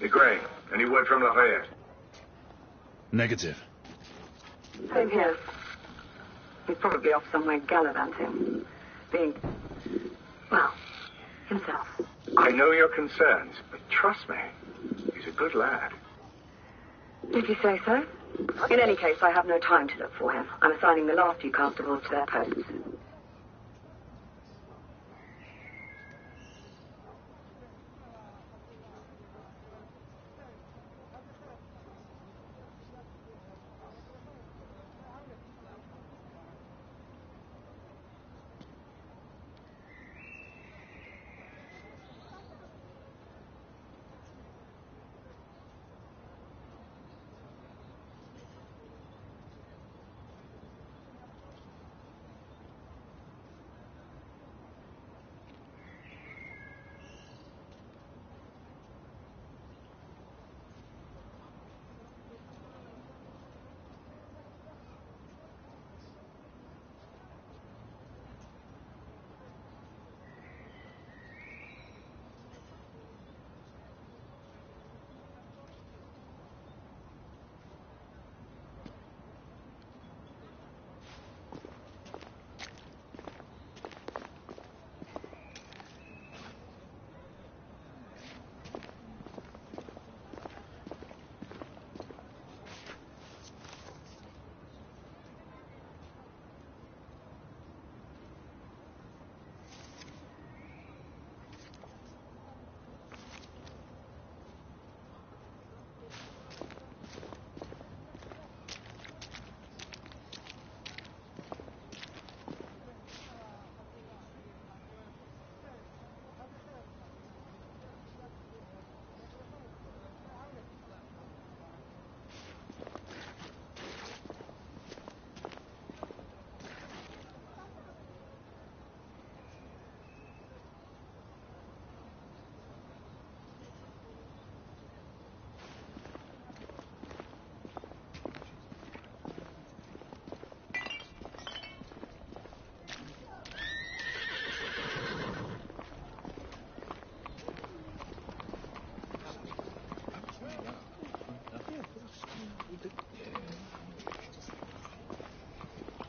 Hey, Gray, any word from Lafayette? Negative. Same here. He's probably off somewhere gallivanting. Being, well, himself. I know your concerns, but trust me, he's a good lad. If you say so. In any case, I have no time to look for him. I'm assigning the last few constables to their posts.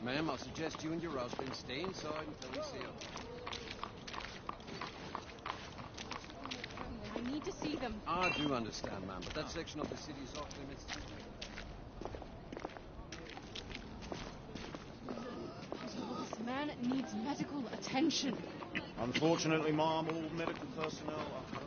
Ma'am, I'll suggest you and your husband stay inside until we see him. I need to see them. I do understand, ma'am, but that section of the city is off limits to me. This man needs medical attention. Unfortunately, Mom, all medical personnel are...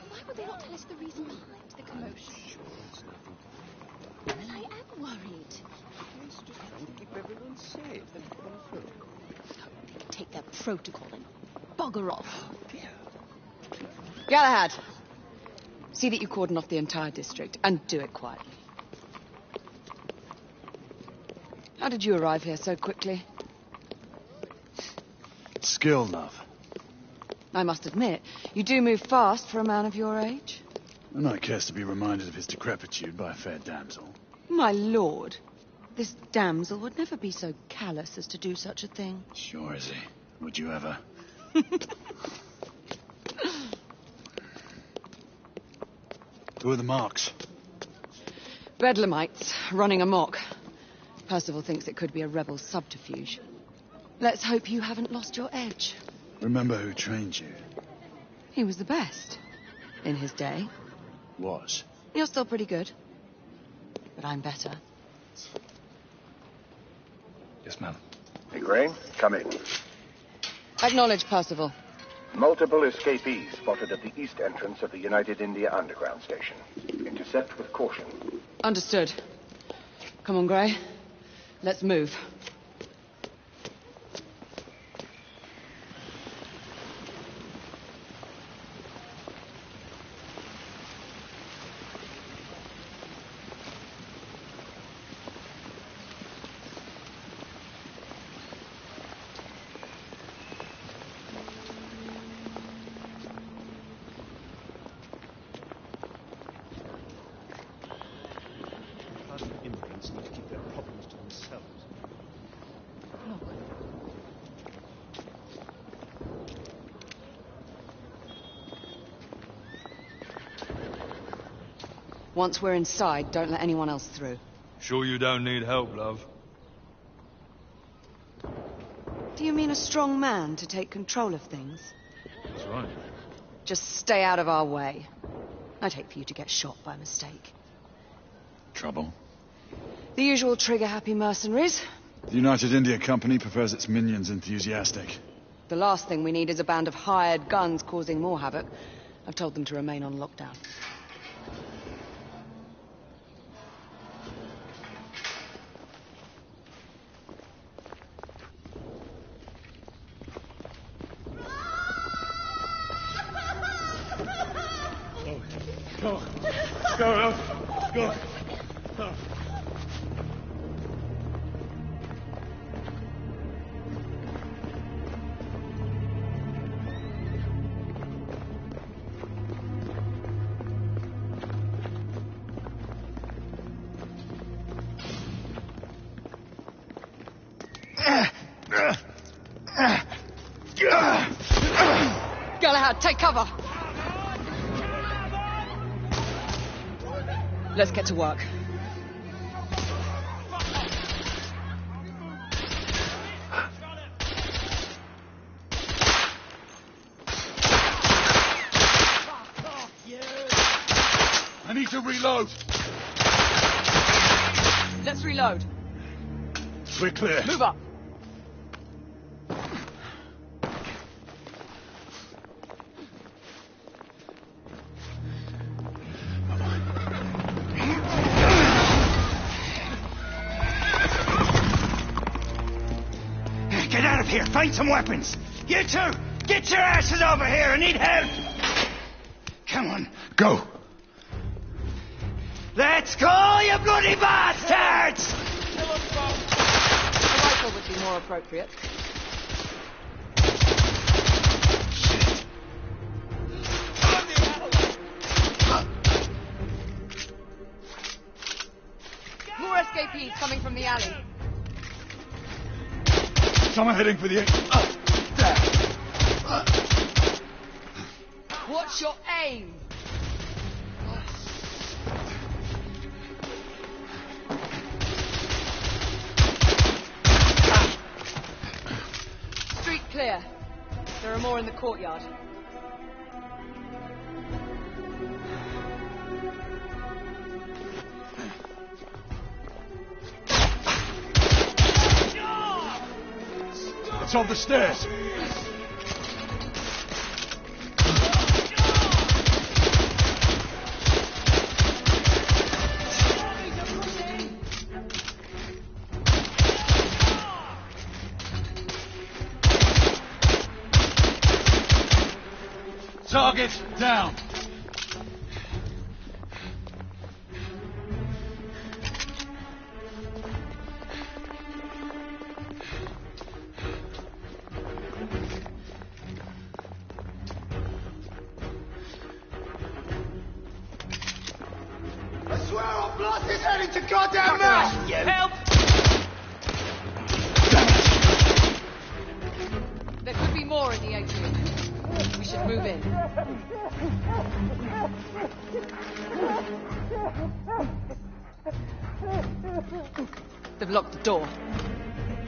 Why would they not tell us the reason behind the commotion? Sure, it's nothing. But I am worried. It's just trying to keep everyone safe. They're going through. Take their protocol and bugger off. Dear. Galahad, see that you cordon off the entire district, and do it quietly. How did you arrive here so quickly? Skill, love. I must admit, you do move fast for a man of your age. A knight cares to be reminded of his decrepitude by a fair damsel. My lord, this damsel would never be so callous as to do such a thing. Sure is he. Would you ever? Who are the marks? Bedlamites, running amok. Percival thinks it could be a rebel subterfuge. Let's hope you haven't lost your edge. Remember who trained you? He was the best. In his day. Was. You're still pretty good. But I'm better. Yes, ma'am. Hey, Gray, come in. Acknowledge, Percival. Multiple escapees spotted at the east entrance of the United India Underground Station. Intercept with caution. Understood. Come on, Gray. Let's move. Once we're inside, don't let anyone else through. Sure you don't need help, love? Do you mean a strong man to take control of things? That's right. Just stay out of our way. I'd hate for you to get shot by mistake. Trouble? The usual trigger-happy mercenaries. The United India Company prefers its minions enthusiastic. The last thing we need is a band of hired guns causing more havoc. I've told them to remain on lockdown. Go. Go, love. Go. Go. Galahad, take cover! Let's get to work. I need to reload. Let's reload. We're clear. Move up. Get out of here! Find some weapons! You two! Get your asses over here! I need help! Come on. Go. Let's go, you bloody bastards! A rifle would be more appropriate. More escapees coming from the alley. Someone heading for the... What's your aim? Street clear. There are more in the courtyard. It's on the stairs. Target down. I swear I'll blast his head into goddamn mouth! Help! There could be more in the atrium. We should move in. They've locked the door.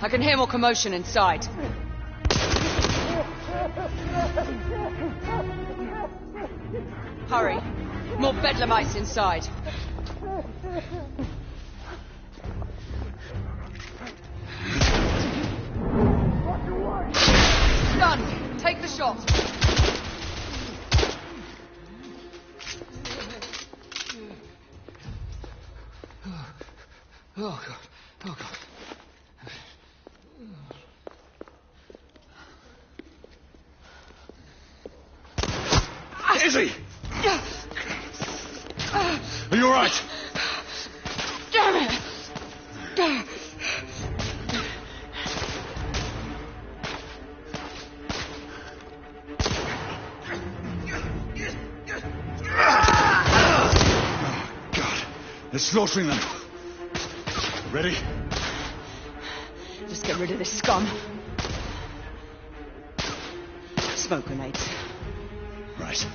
I can hear more commotion inside. Hurry. More bedlamites inside. Stunned. Take the shot. Oh, God. Oh, God. Izzy! Are you all right? Damn it! God, they're slaughtering them. Ready? Just get rid of this scum. Smoke grenades. Right.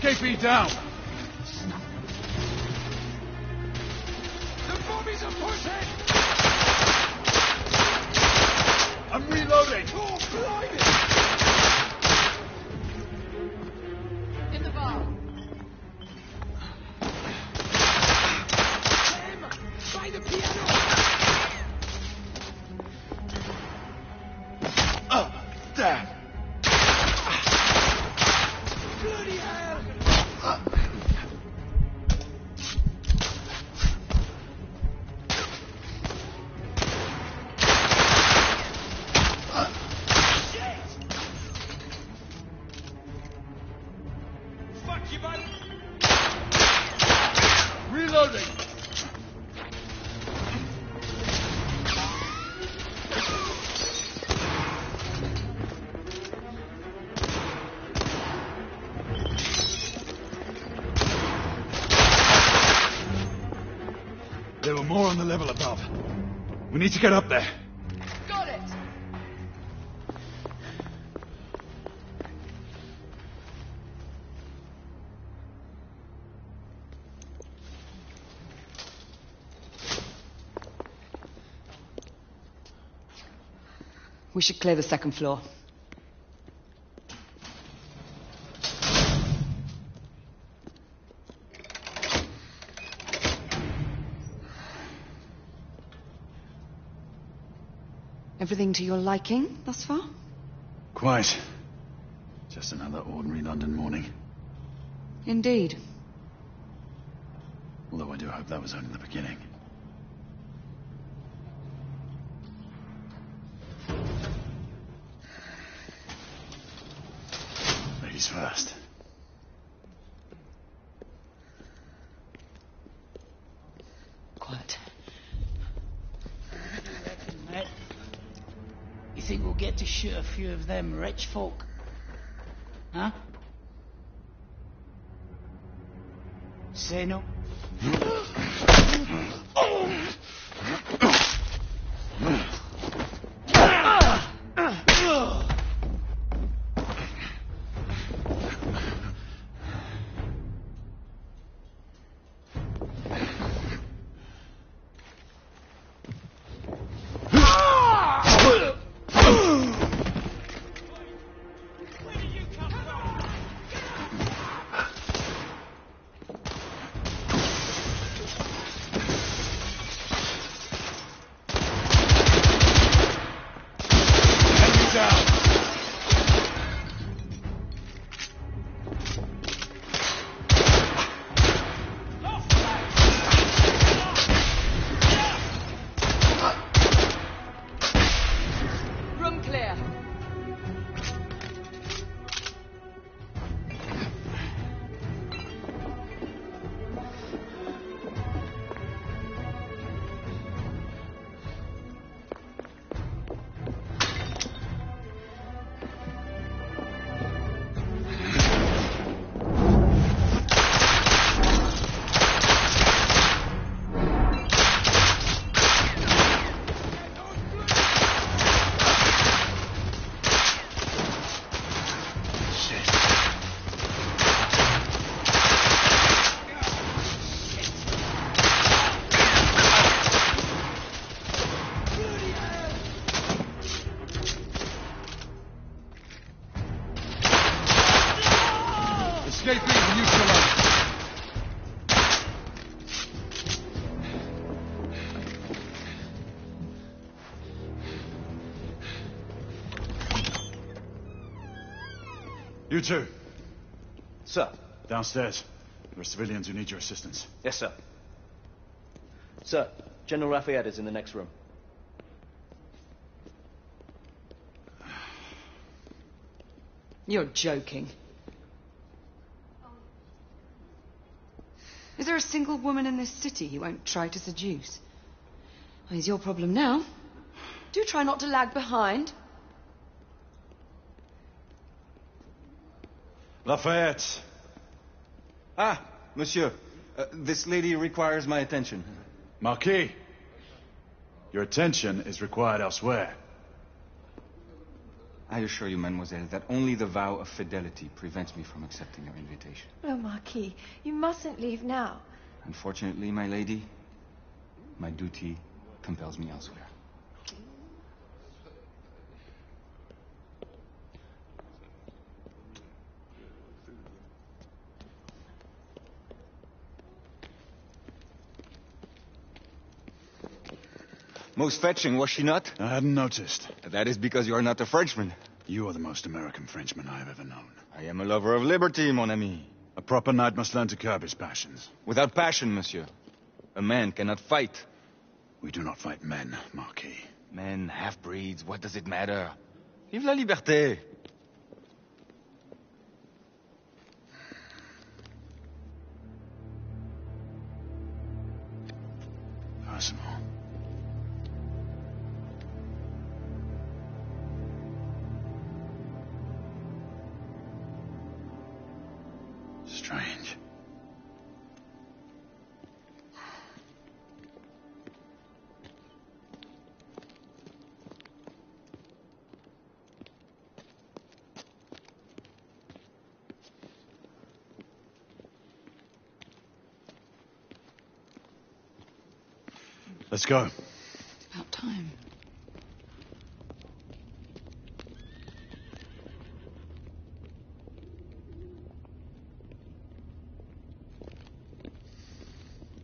escapee down! The bobbies are pushing! I'm reloading! Oh, blimey! In the bar. By the piano! Oh, damn! Bloody hell! Fuck you, buddy! Reloading! There were more on the level above. We need to get up there. Got it. We should clear the second floor. Everything to your liking thus far? Quite. Just another ordinary London morning. Indeed. Although I do hope that was only the beginning. Ladies first. Quiet. Mate, you think we'll get to shoot a few of them rich folk? Huh? Say no? Room clear. Escapee, you still alive. You two, Sir. downstairs. There are civilians who need your assistance. Yes, sir. Sir, General Lafayette is in the next room. You're joking. Is there a single woman in this city he won't try to seduce? Well, he's your problem now. Do try not to lag behind. Lafayette. Ah, monsieur. This lady requires my attention. Marquis. Your attention is required elsewhere. I assure you, mademoiselle, that only the vow of fidelity prevents me from accepting your invitation. Oh, Marquis, you mustn't leave now. Unfortunately, my lady, my duty compels me elsewhere. Most fetching, was she not? I hadn't noticed. That is because you are not a Frenchman. You are the most American Frenchman I have ever known. I am a lover of liberty, mon ami. A proper knight must learn to curb his passions. Without passion, monsieur, a man cannot fight. We do not fight men, Marquis. Men, half-breeds, what does it matter? Vive la liberté! Personal. Strange. Let's go. About time.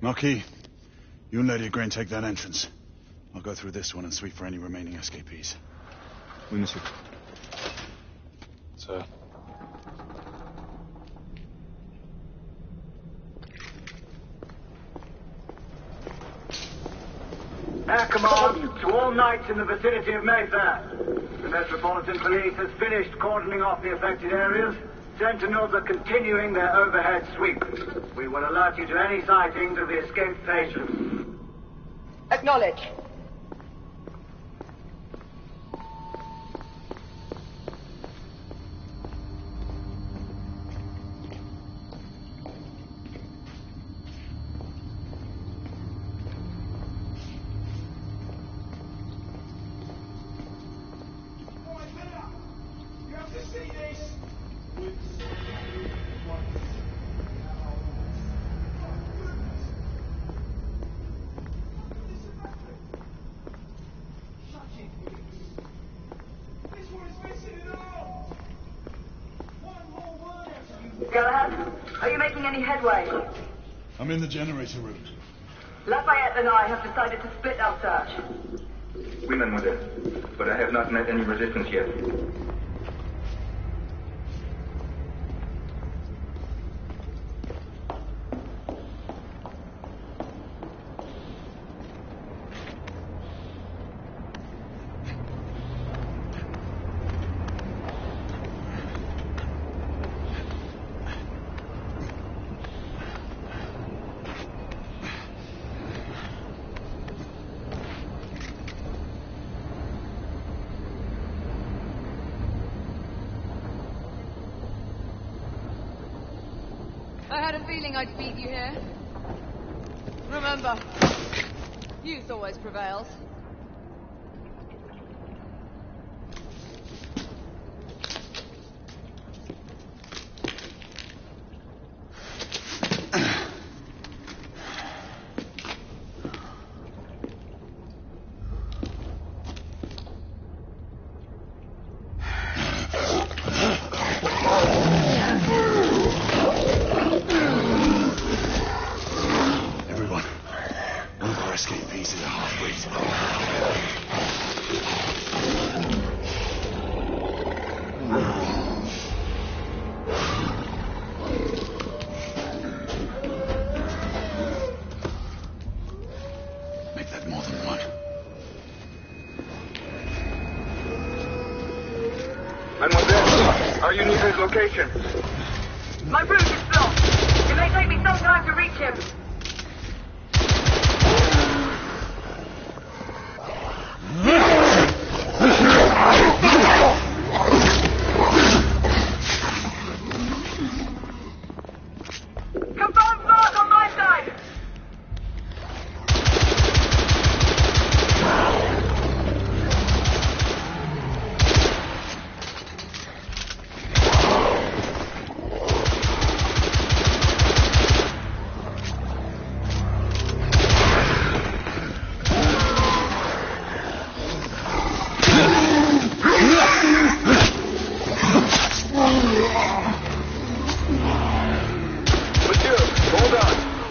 Marquis, you and Lady Green take that entrance. I'll go through this one and sweep for any remaining escapees. Oui, monsieur. Sir. Air command to all knights in the vicinity of Mayfair. The Metropolitan Police has finished cordoning off the affected areas. Sentinels are continuing their overhead sweep. We will alert you to any sightings of the escaped patients. Acknowledge. Galahad, are you making any headway? I'm in the generator room. Lafayette and I have decided to split our search. Oui, mademoiselle. But I have not met any resistance yet. I had a feeling I'd beat you here. Remember, youth always prevails. Mademoiselle, are you near his location? My route is blocked. It may take me some time to reach him. Confirmed mark on my side.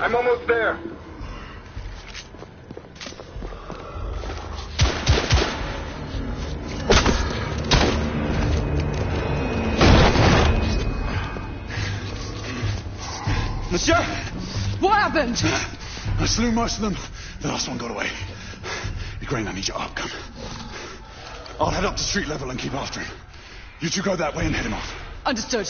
I'm almost there. Monsieur! What happened? I slew most of them. The last one got away. Ukraine, I need your arc gun. I'll head up to street level and keep after him. You two go that way and head him off. Understood.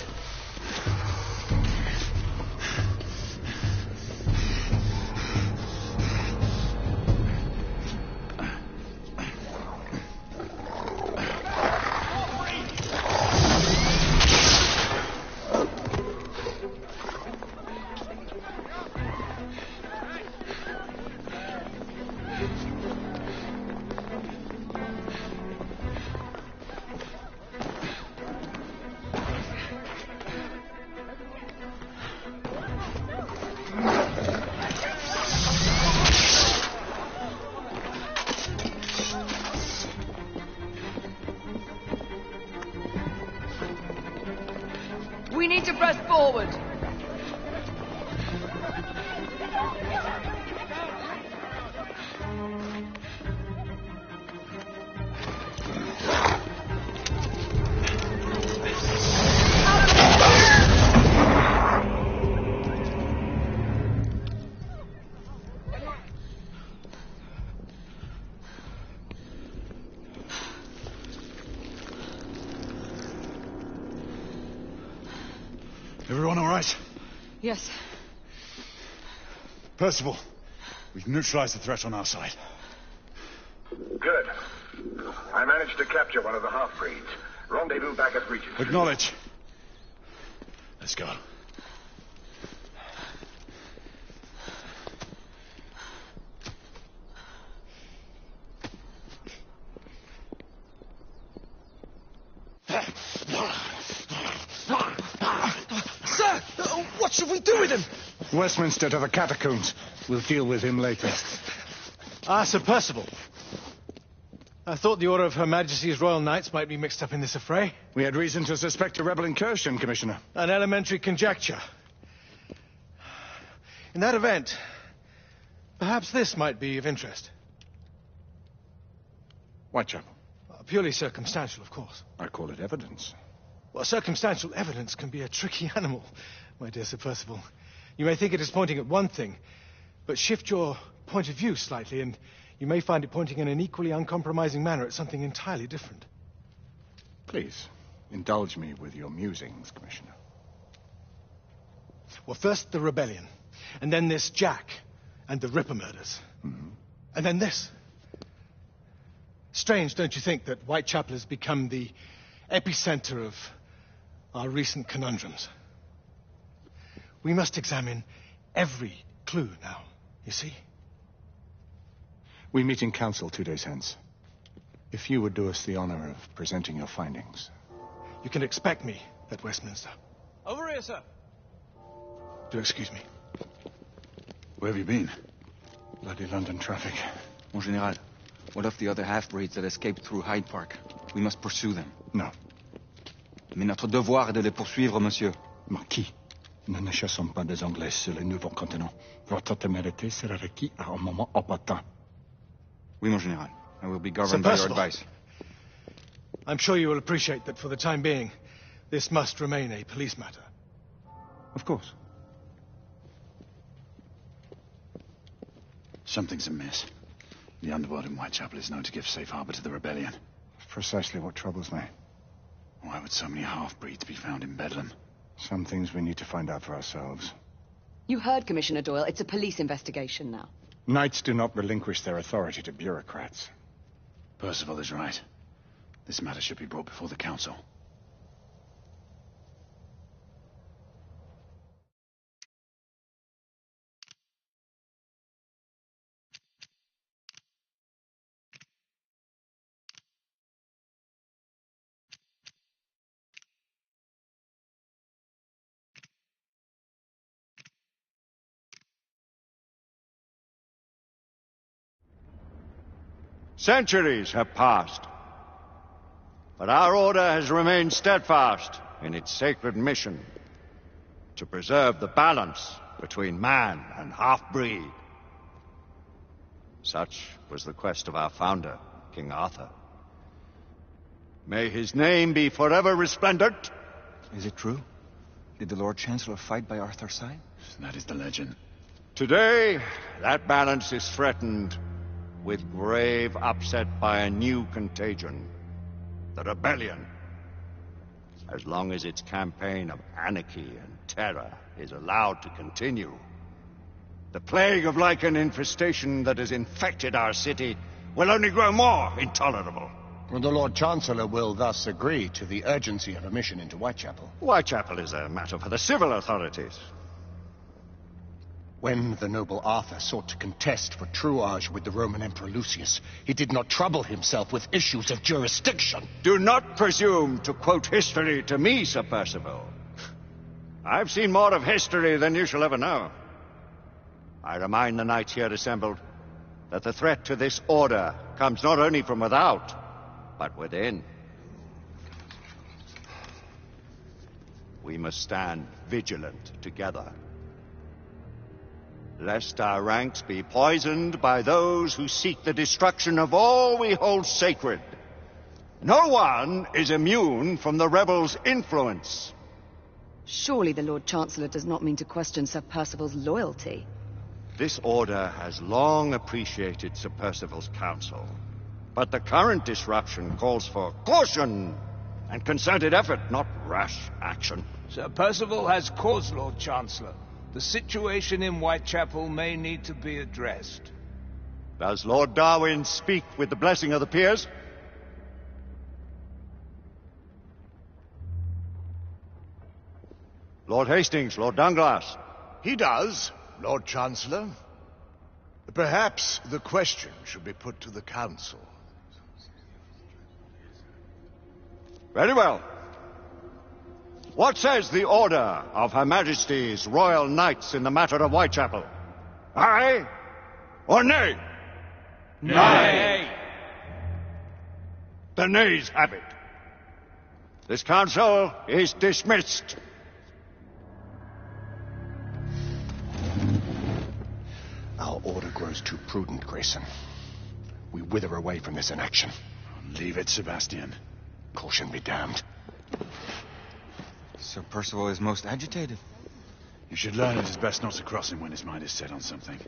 We need to press forward. Everyone all right? Yes. Percival, we've neutralized the threat on our side. Good. I managed to capture one of the half-breeds. Rendezvous back at Regent. Acknowledge. Let's go. Sir! What should we do with him? Westminster to the catacombs. We'll deal with him later. Ah, Sir Percival. I thought the Order of Her Majesty's Royal Knights might be mixed up in this affray. We had reason to suspect a rebel incursion, Commissioner. An elementary conjecture. In that event, perhaps this might be of interest. Whitechapel. Purely circumstantial, of course. I call it evidence. Well, circumstantial evidence can be a tricky animal, my dear Sir Percival. You may think it is pointing at one thing, but shift your point of view slightly, and you may find it pointing in an equally uncompromising manner at something entirely different. Please, indulge me with your musings, Commissioner. Well, first the rebellion, and then this Jack and the Ripper murders. Mm-hmm. And then this. Strange, don't you think, that Whitechapel has become the epicenter of our recent conundrums? We must examine every clue now, you see? We meet in council 2 days hence. If you would do us the honor of presenting your findings. You can expect me at Westminster. Over here, sir. Do excuse me. Where have you been? Bloody London traffic. Mon Général, what of the other half-breeds that escaped through Hyde Park? We must pursue them. No. Mais notre devoir est de les poursuivre, monsieur. Marquis, nous ne chassons pas des Anglais sur les nouveaux continents. Votre témérité sera requise à un moment opportun. Oui, mon Général. I will be governed by your advice. I'm sure you will appreciate that for the time being, this must remain a police matter. Of course. Something's amiss. The underworld in Whitechapel is known to give safe harbor to the rebellion. Precisely what troubles me. Why would so many half-breeds be found in Bedlam? Some things we need to find out for ourselves. You heard, Commissioner Doyle. It's a police investigation now. Knights do not relinquish their authority to bureaucrats. Percival is right. This matter should be brought before the council. Centuries have passed, but our order has remained steadfast in its sacred mission to preserve the balance between man and half-breed. Such was the quest of our founder, King Arthur. May his name be forever resplendent. Is it true? Did the Lord Chancellor fight by Arthur's side? That is the legend. Today, that balance is threatened with grave upset by a new contagion. The rebellion. As long as its campaign of anarchy and terror is allowed to continue, the plague of lichen infestation that has infected our city will only grow more intolerable. Well, the Lord Chancellor will thus agree to the urgency of a mission into Whitechapel. Whitechapel is a matter for the civil authorities. When the noble Arthur sought to contest for truage with the Roman Emperor Lucius, he did not trouble himself with issues of jurisdiction. Do not presume to quote history to me, Sir Percival. I've seen more of history than you shall ever know. I remind the knights here assembled that the threat to this order comes not only from without, but within. We must stand vigilant together, lest our ranks be poisoned by those who seek the destruction of all we hold sacred. No one is immune from the rebels' influence. Surely the Lord Chancellor does not mean to question Sir Percival's loyalty. This order has long appreciated Sir Percival's counsel, but the current disruption calls for caution and concerted effort, not rash action. Sir Percival has cause, Lord Chancellor. The situation in Whitechapel may need to be addressed. Does Lord Darwin speak with the blessing of the peers? Lord Hastings, Lord Dunglass. He does, Lord Chancellor. Perhaps the question should be put to the Council. Very well. What says the Order of Her Majesty's Royal Knights in the matter of Whitechapel? Aye or nay? Nay. The nays have it. This council is dismissed. Our order grows too prudent, Grayson. We wither away from this inaction. Leave it, Sebastian. Caution be damned. Sir Percival is most agitated. You should learn it is best not to cross him when his mind is set on something.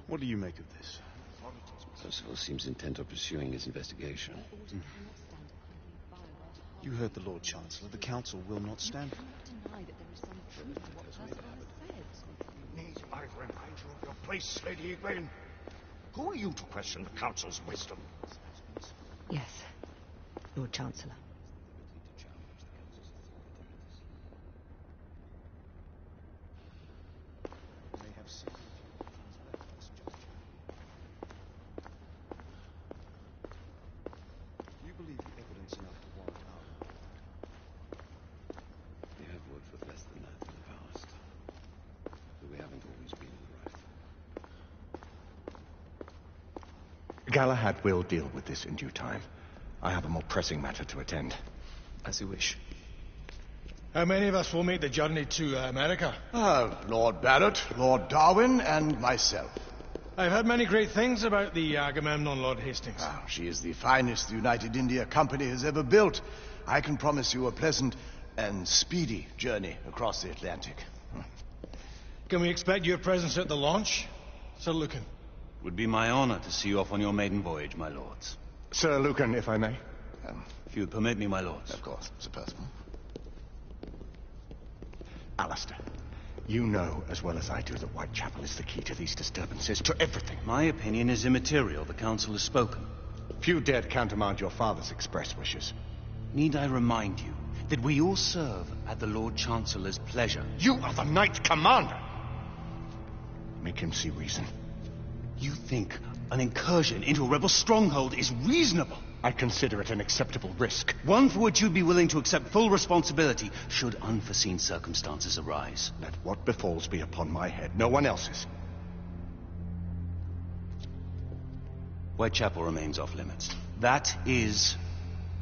What do you make of this? Percival seems intent on pursuing his investigation. You heard the Lord Chancellor. The Council will not stand for it. Need I remind you of your place, Lady Egwene? Who are you to question the Council's wisdom? Yes, Lord Chancellor. You believe the evidence enough to warrant our... We have worked with less than that in the past. But we haven't always been in the right. Galahad will deal with this in due time. I have a more pressing matter to attend. As you wish. How many of us will make the journey to America? Lord Barrett, Lord Darwin, and myself. I've heard many great things about the Agamemnon, Lord Hastings. She is the finest the United India Company has ever built. I can promise you a pleasant and speedy journey across the Atlantic. Can we expect your presence at the launch, Sir Lucan? Would be my honor to see you off on your maiden voyage, my lords. Sir Lucan, if I may. If you would permit me, my lords. Of course, Sir Percival. Alistair, you know as well as I do that Whitechapel is the key to these disturbances, to everything. My opinion is immaterial. The Council has spoken. Few dared countermand your father's express wishes. Need I remind you that we all serve at the Lord Chancellor's pleasure? You are the Knight Commander! Make him see reason. You think an incursion into a rebel stronghold is reasonable? I consider it an acceptable risk. One for which you'd be willing to accept full responsibility should unforeseen circumstances arise. Let what befalls be upon my head, no one else's. Whitechapel remains off limits. That is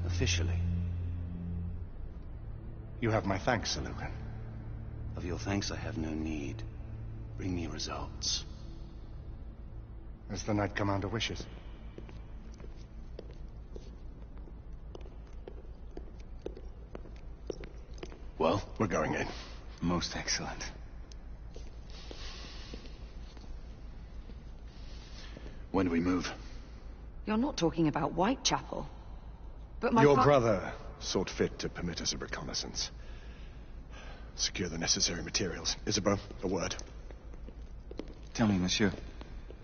officially. You have my thanks, Sir Lucan. Of your thanks I have no need. Bring me results. As the Knight Commander wishes. Well, we're going in. Most excellent. When do we move? You're not talking about Whitechapel. But my Your brother sought fit to permit us a reconnaissance. Secure the necessary materials. Isabeau, a word. Tell me, monsieur,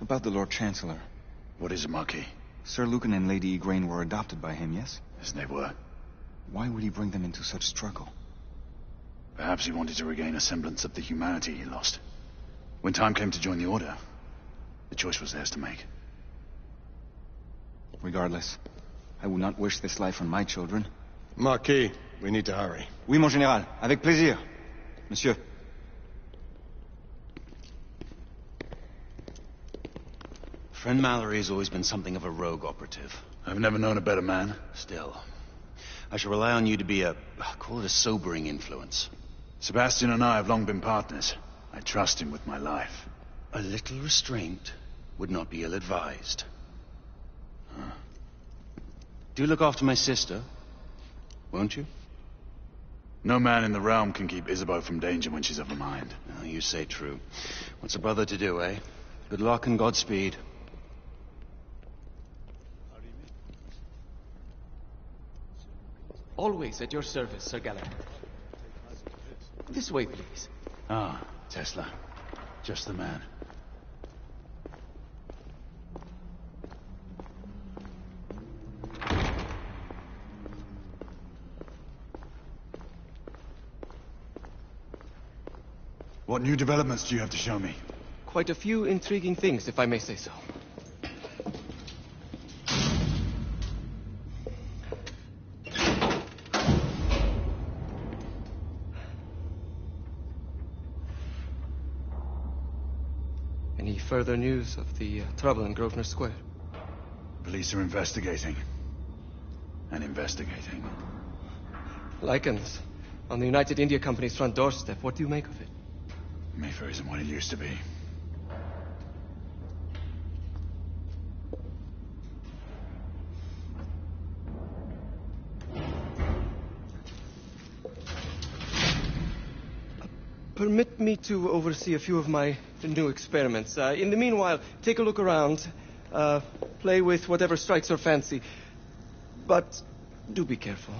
about the Lord Chancellor. What is it, Marquis? Sir Lucan and Lady Igraine were adopted by him, yes? Yes, they were. Why would he bring them into such struggle? Perhaps he wanted to regain a semblance of the humanity he lost. When time came to join the Order, the choice was theirs to make. Regardless, I would not wish this life on my children. Marquis, we need to hurry. Oui, mon général. Avec plaisir. Monsieur. Friend Mallory has always been something of a rogue operative. I've never known a better man. Still, I shall rely on you to be call it a sobering influence. Sebastian and I have long been partners. I trust him with my life. A little restraint would not be ill-advised. Do look after my sister, won't you? No man in the realm can keep Isabeau from danger when she's of a mind. Oh, you say true. What's a brother to do, eh? Good luck and Godspeed. Always at your service, Sir Galahad. This way, please. Ah, Tesla. Just the man. What new developments do you have to show me? Quite a few intriguing things, if I may say so. Any further news of the trouble in Grosvenor Square? Police are investigating. And investigating. Lycans, on the United India Company's front doorstep. What do you make of it? Mayfair isn't what it used to be. Permit me to oversee a few of my new experiments. In the meanwhile, take a look around. Play with whatever strikes your fancy. But do be careful.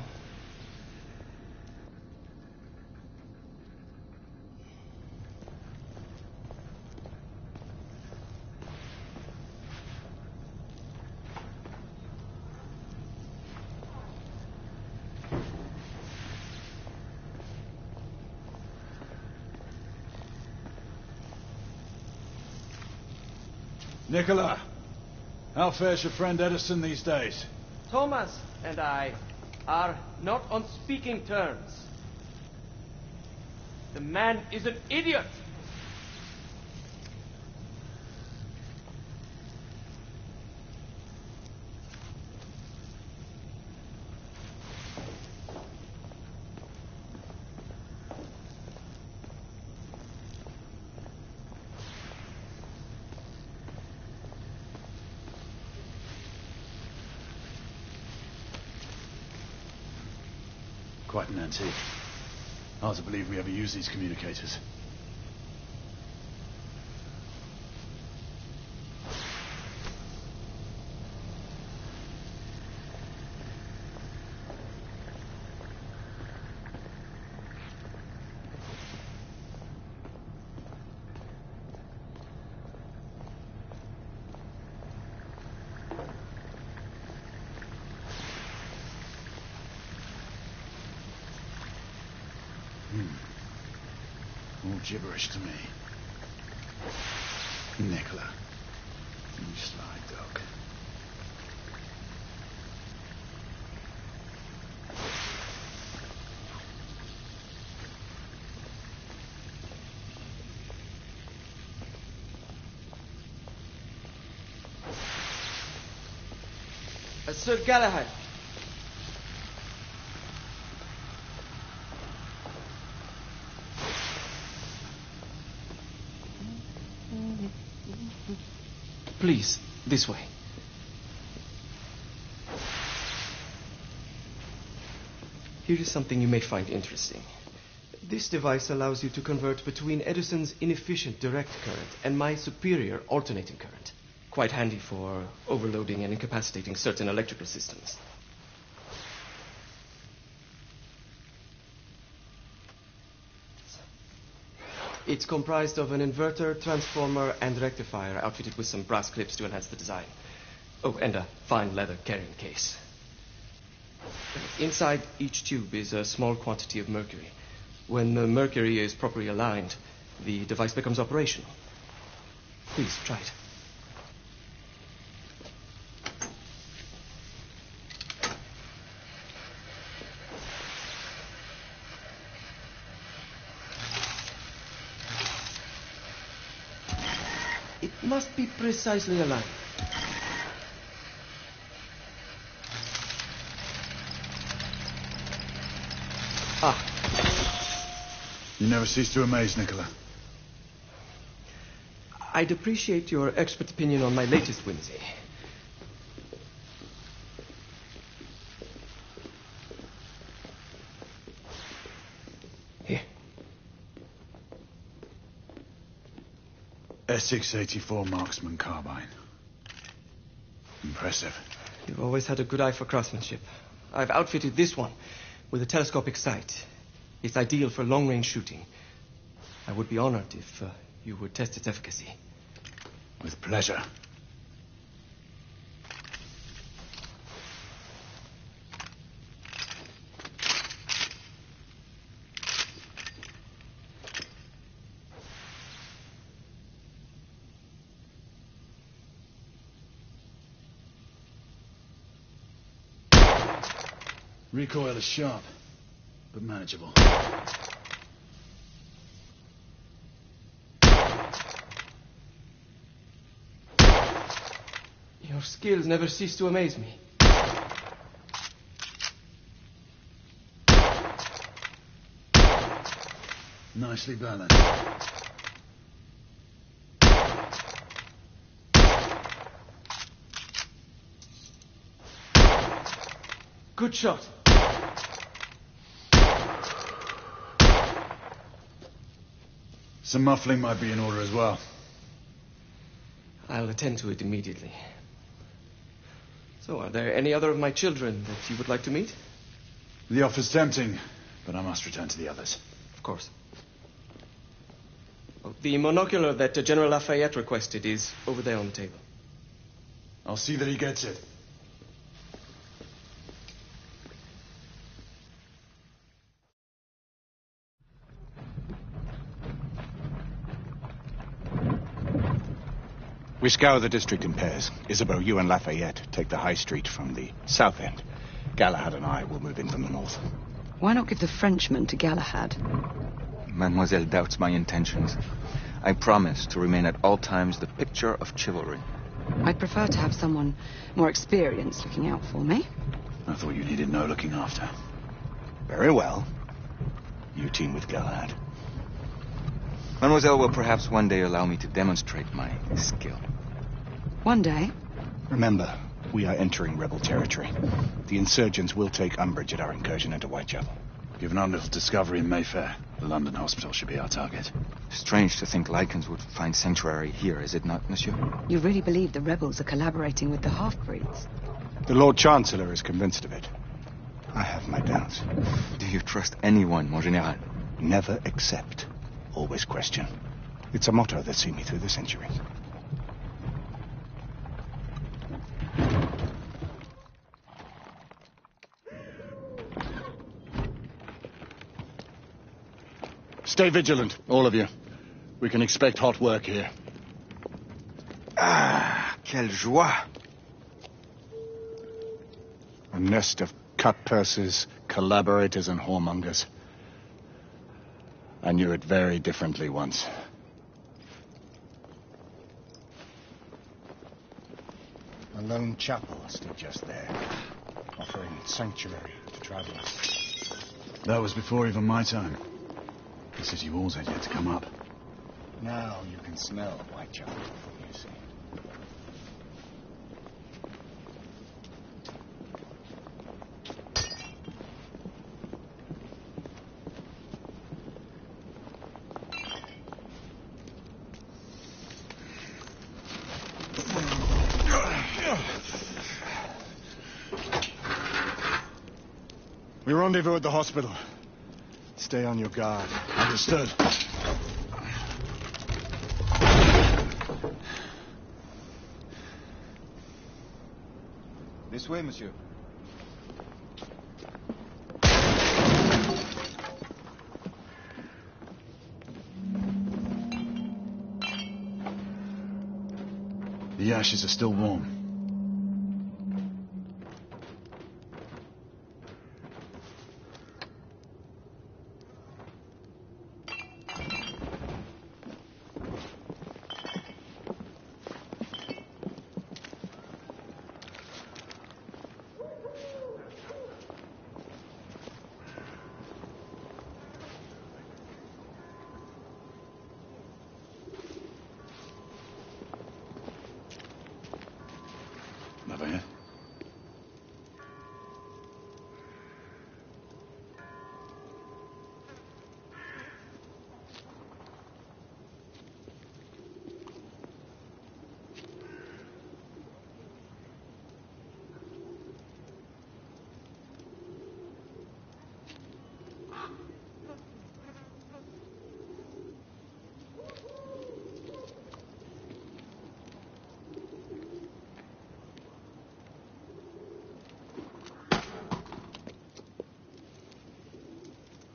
Nicola, how fares your friend Edison these days? Thomas and I are not on speaking terms. The man is an idiot. Quite an antique. Hard to believe we ever use these communicators. All gibberish to me. Nicola, you sly dog. Sir Galahad. Please, this way. Here is something you may find interesting. This device allows you to convert between Edison's inefficient direct current and my superior alternating current. Quite handy for overloading and incapacitating certain electrical systems. It's comprised of an inverter, transformer, and rectifier outfitted with some brass clips to enhance the design. Oh, and a fine leather carrying case. Inside each tube is a small quantity of mercury. When the mercury is properly aligned, the device becomes operational. Please, try it. It must be precisely aligned. Ah. You never cease to amaze, Nicola. I'd appreciate your expert opinion on my latest whimsy. Here. S684 Marksman carbine. Impressive. You've always had a good eye for craftsmanship. I've outfitted this one with a telescopic sight. It's ideal for long-range shooting. I would be honored if you would test its efficacy. With pleasure. Recoil is sharp, but manageable. Your skills never cease to amaze me. Nicely balanced. Good shot. Some muffling might be in order as well. I'll attend to it immediately. So, are there any other of my children that you would like to meet? The offer's tempting, but I must return to the others. Of course. Oh, the monocular that General Lafayette requested is over there on the table. I'll see that he gets it. We scour the district in pairs. Isabeau, you and Lafayette take the high street from the south end. Galahad and I will move in from the north. Why not give the Frenchman to Galahad? Mademoiselle doubts my intentions. I promise to remain at all times the picture of chivalry. I'd prefer to have someone more experienced looking out for me. I thought you needed no looking after. Very well. You team with Galahad. Mademoiselle will perhaps one day allow me to demonstrate my skill. One day? Remember, we are entering rebel territory. The insurgents will take umbrage at our incursion into Whitechapel. Given our little discovery in Mayfair, the London hospital should be our target. Strange to think Lycans would find sanctuary here, is it not, monsieur? You really believe the rebels are collaborating with the half-breeds? The Lord Chancellor is convinced of it. I have my doubts. Do you trust anyone, mon général? Never accept. Always question. It's a motto that's seen me through the centuries. Stay vigilant, all of you. We can expect hot work here. Ah, quelle joie! A nest of cut-pursers, collaborators, and whoremongers. I knew it very differently once. A lone chapel stood just there, offering sanctuary to travelers. That was before even my time. The city walls had yet to come up. Now you can smell Whitechapel, you see. We rendezvous at the hospital. Stay on your guard. Understood. This way, monsieur. The ashes are still warm. Over here.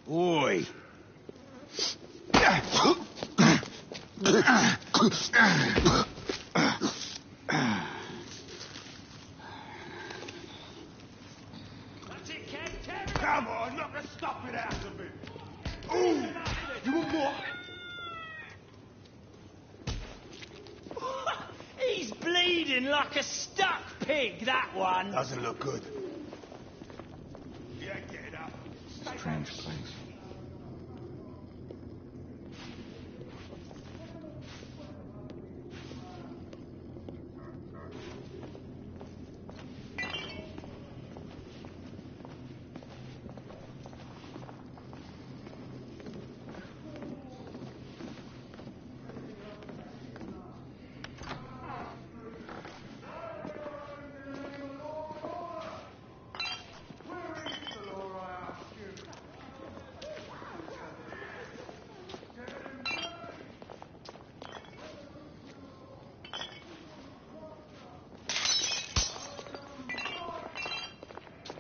Oi! Come on, knock the stuff it out of him. Ooh, you want more? He's bleeding like a stuck pig, that one. Doesn't look good. Yeah, get it up. Strange place.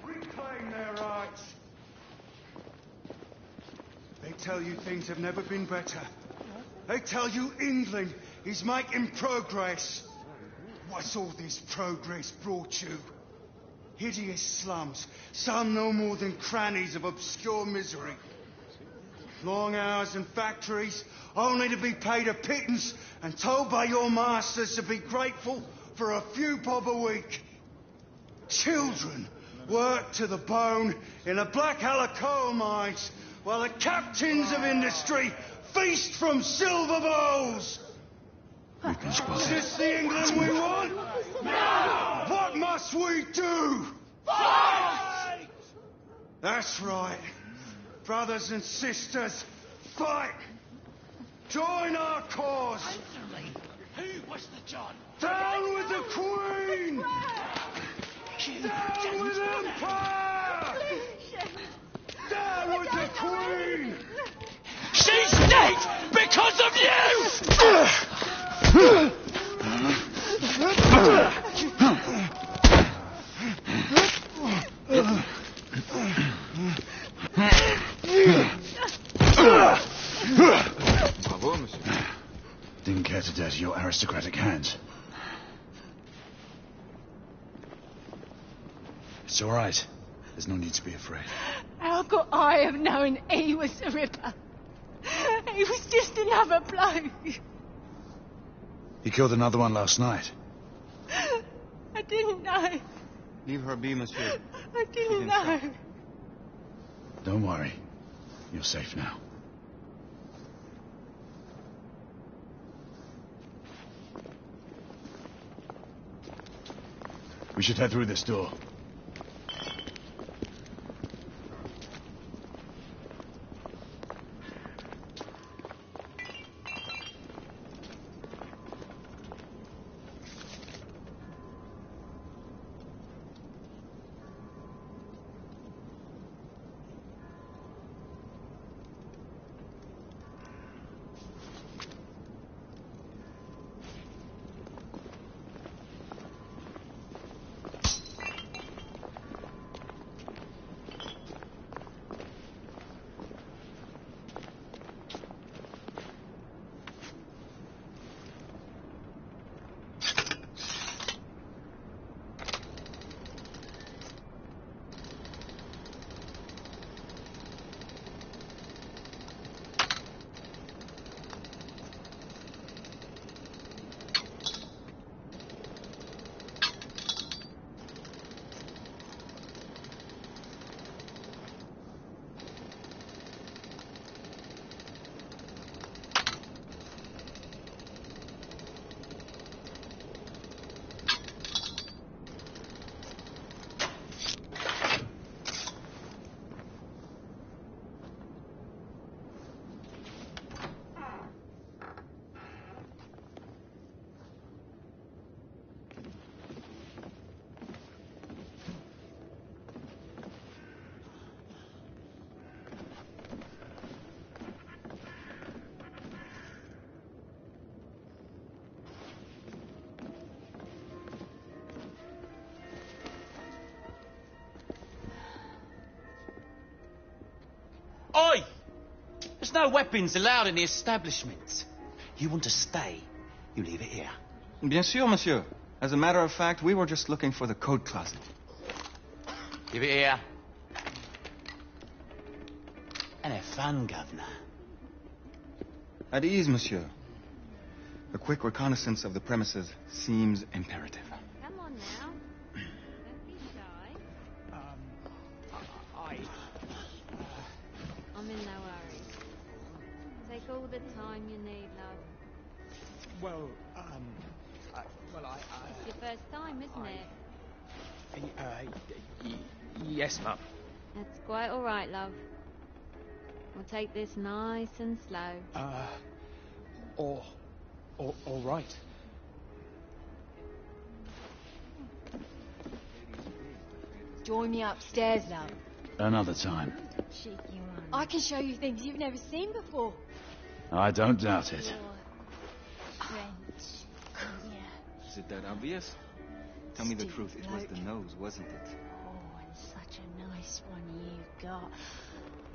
Reclaim their rights. They tell you things have never been better. They tell you England is making progress. What's all this progress brought you? Hideous slums, some no more than crannies of obscure misery. Long hours in factories, only to be paid a pittance and told by your masters to be grateful for a few bob a week. Children work to the bone in the Black Halla coal mines, while the captains of industry feast from silver bowls. Is this the England we want? No! What must we do? Fight! That's right. Brothers and sisters, fight! Join our cause! Who was the John? Down with the Queen! Down with Empire! Down with the Queen! She's dead because of you! Bravo, monsieur. Didn't care to dirty your aristocratic hands. It's all right. There's no need to be afraid. How could I have known he was the Ripper? He was just another bloke. He killed another one last night. I didn't know. Leave her be, monsieur. I didn't know. Don't worry. You're safe now. We should head through this door. Oi! There's no weapons allowed in the establishment. You want to stay, you leave it here. Bien sûr, monsieur. As a matter of fact, we were just looking for the coat closet. Give it here. And have fun, Governor. At ease, monsieur. A quick reconnaissance of the premises seems imperative. Come on now. Don't be shy. I'm in no hurry. Take all the time you need, love. Well, It's your first time, isn't it? Yes, Mum. That's quite all right, love. We'll take this nice and slow. All right. Join me upstairs, love. Another time. Cheeky one. I can show you things you've never seen before. I don't doubt it. French. Yeah. Is it that obvious? Tell me the truth. It was the nose, wasn't it? Oh, and such a nice one you've got.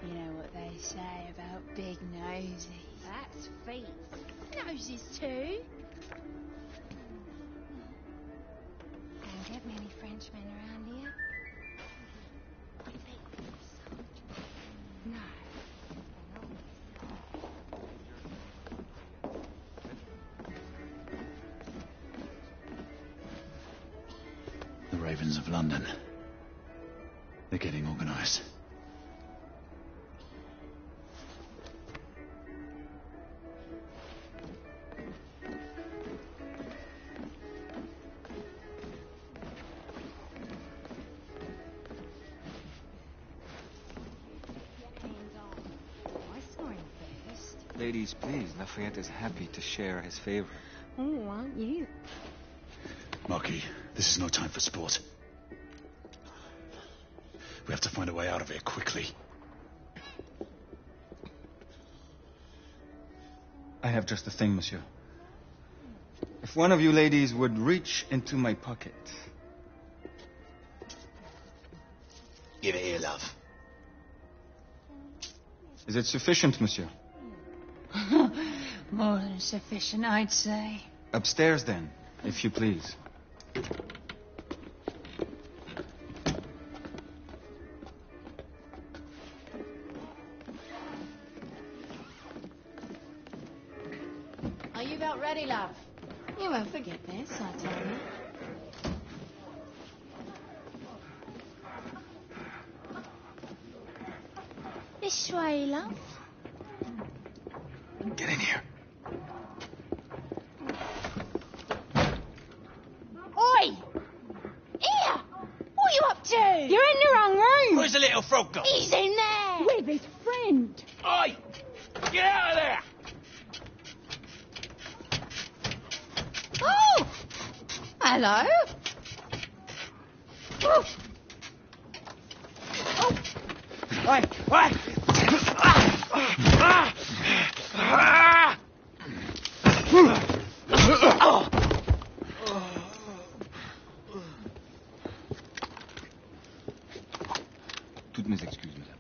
You know what they say about big noses. That's feet. Noses too. Don't get many Frenchmen around here. No. The Ravens of London. They're getting organized. Ladies, please. Lafayette is happy to share his favor. Oh, aren't you? Marquis, this is no time for sport. We have to find a way out of here quickly. I have just the thing, monsieur. If one of you ladies would reach into my pocket. Give it here, love. Is it sufficient, monsieur? More than sufficient, I'd say. Upstairs, then, if you please. Are you about ready, love? You won't forget this, I tell you. This way, love. Get in here. Oi! Here! What are you up to? You're in the wrong room. Where's the little frog gone? He's in there. With his friend. Oi! Get out of there! Oh! Hello? Oh! Oi! Oi! Toutes mes excuses, madame.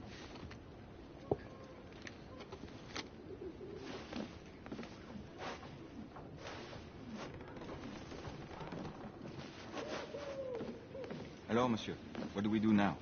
Alors, monsieur, what do we do now?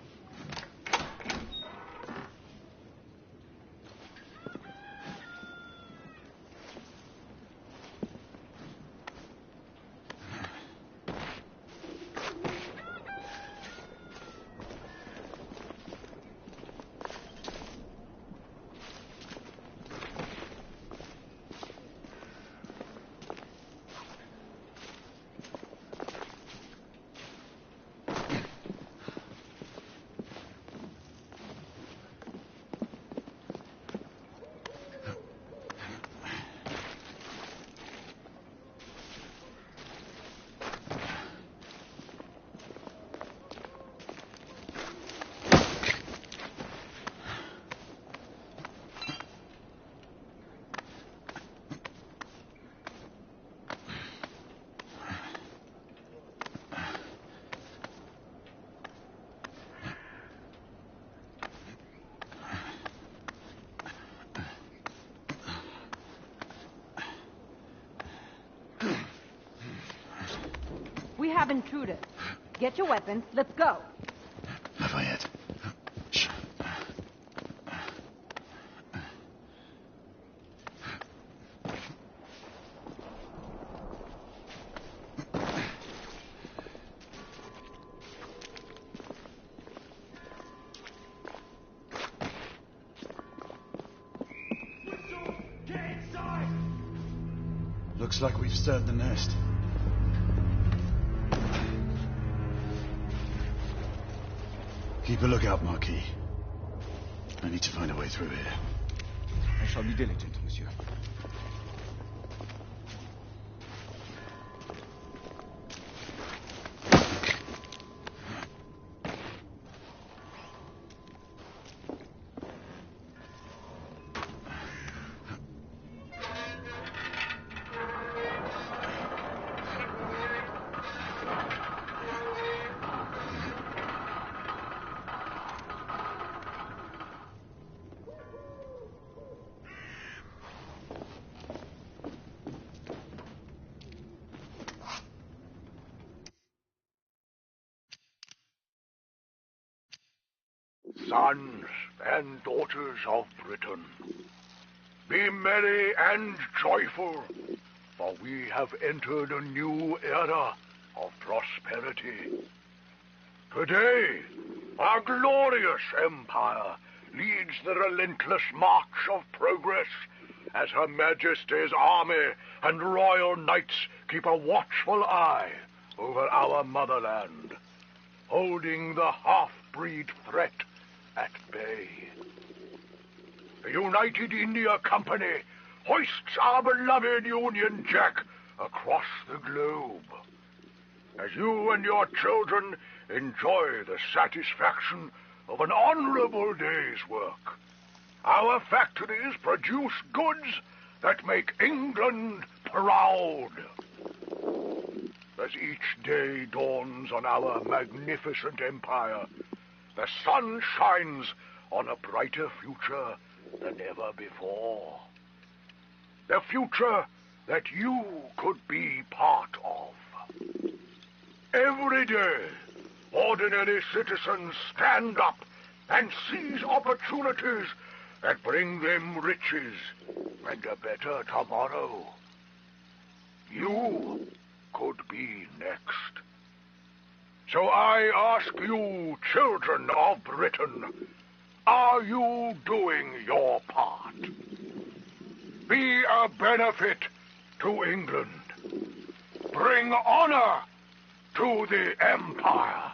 have intruders. Get your weapons. Let's go. Lafayette. Shh. Looks like we've stirred the nest. Keep a lookout, Marquis. I need to find a way through here. I shall be diligent, monsieur. Sons and daughters of Britain, be merry and joyful, for we have entered a new era of prosperity. Today, our glorious empire leads the relentless march of progress as Her Majesty's army and royal knights keep a watchful eye over our motherland, holding the half-breed threat at bay. The United India Company hoists our beloved Union Jack across the globe. As you and your children enjoy the satisfaction of an honorable day's work, our factories produce goods that make England proud. As each day dawns on our magnificent empire, the sun shines on a brighter future than ever before. The future that you could be part of. Every day, ordinary citizens stand up and seize opportunities that bring them riches and a better tomorrow. You could be next. So I ask you, children of Britain, are you doing your part? Be a benefit to England. Bring honor to the Empire.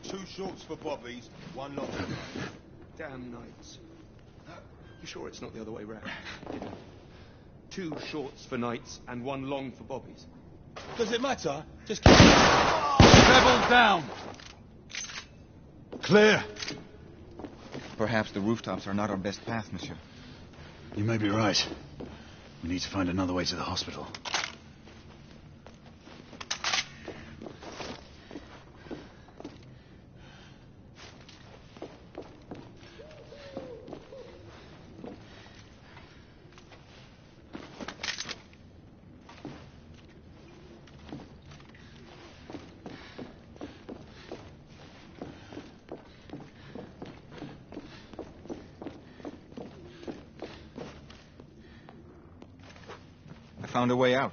Two shorts for bobbies, one long for knights. Damn knights. You sure it's not the other way round? Two shorts for knights and one long for bobbies. Does it matter? Just keep... Rebel down! Clear! Perhaps the rooftops are not our best path, monsieur. You may be right. We need to find another way to the hospital. found a way out.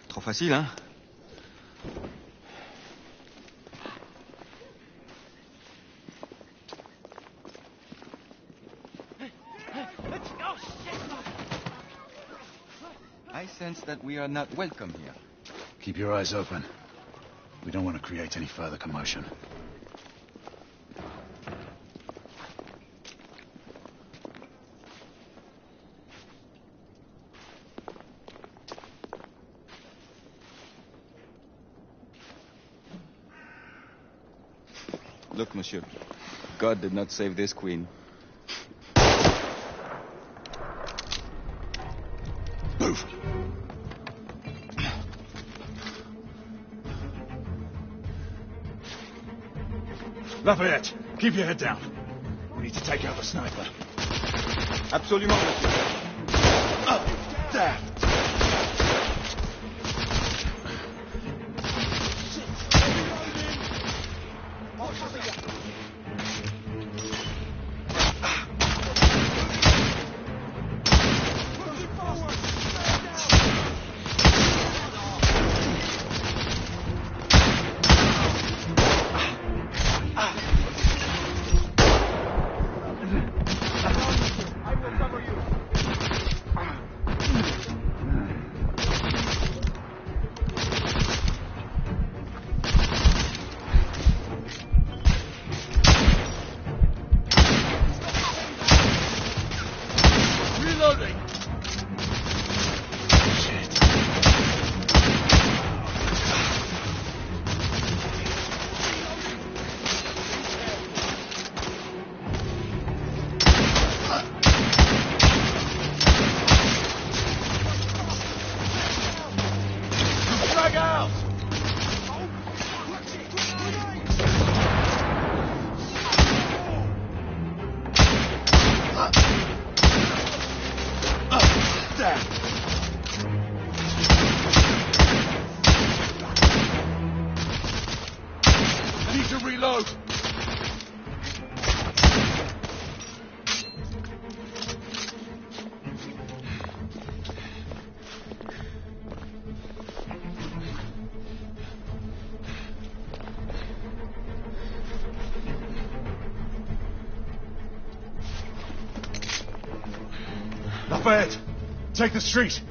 Trop facile, hein? I sense that we are not welcome here. Keep your eyes open. We don't want to create any further commotion. Look, monsieur. God did not save this queen. Move! Lafayette, keep your head down. We need to take out the sniper. Absolument, monsieur. Up! There! Reload! Lafayette, take the street.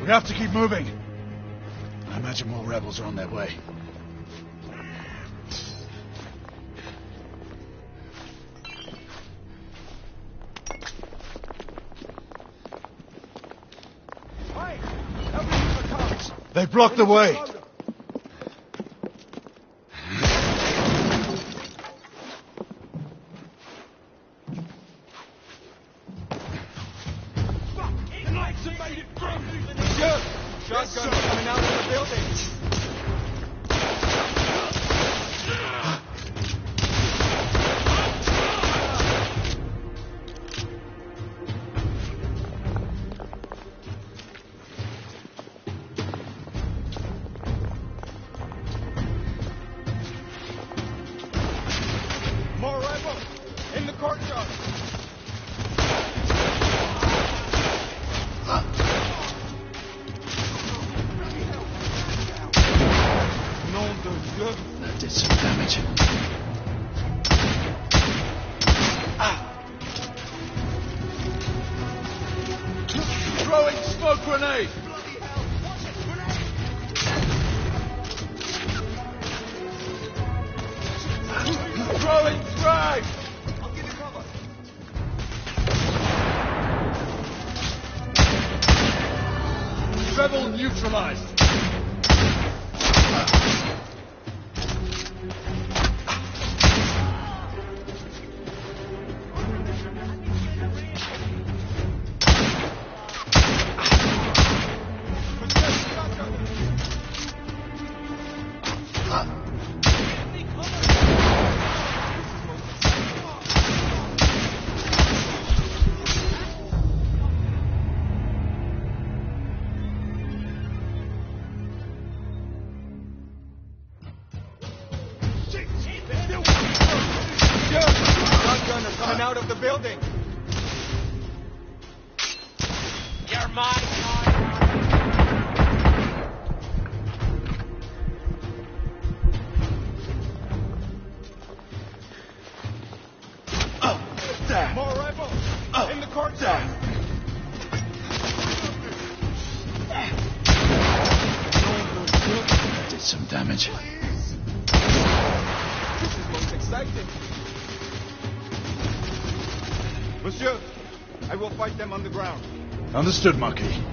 We have to keep moving. I imagine more rebels are on their way. They blocked the way. The knights have made it through! More rifles! In the courtyard! Nom de Dieu! That did some damage. Throwing smoke grenade! Throwing frag! I'll give you cover. Rebel neutralized. Coming out of the building! You're mine! There! More rifles! In the courtyard! Did some damage. This is most exciting! Monsieur, I will fight them on the ground. Understood, Marquis.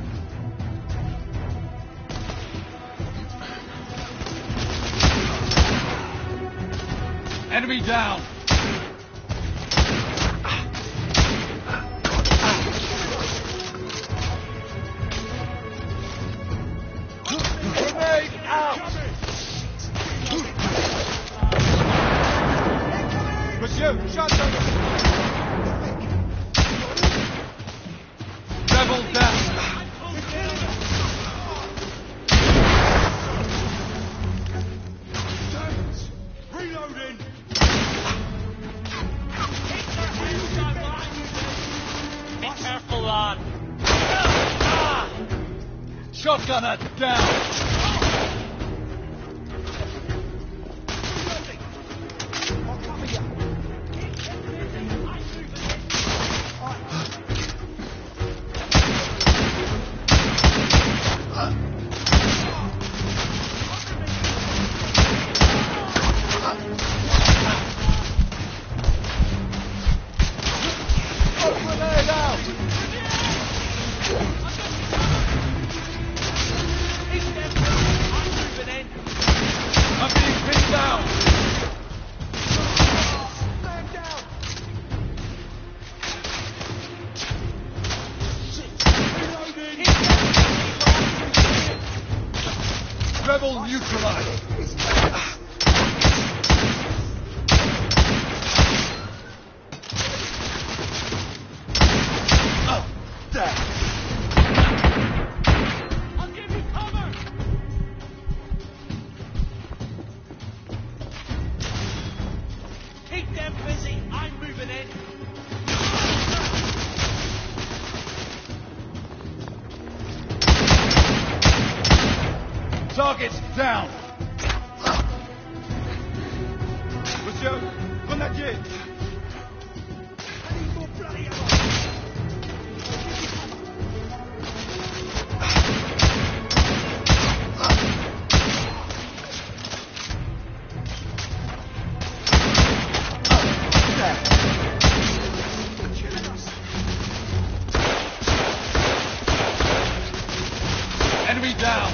Enemy down! Grenade out! Monsieur, shotgun! Rebel down! Reloading! Be careful, lad! Shotgunner down! Rebel neutralized. There. I'll give you cover. Keep them busy. I'm moving in. Targets down! Monsieur, grenadier! Enemy down!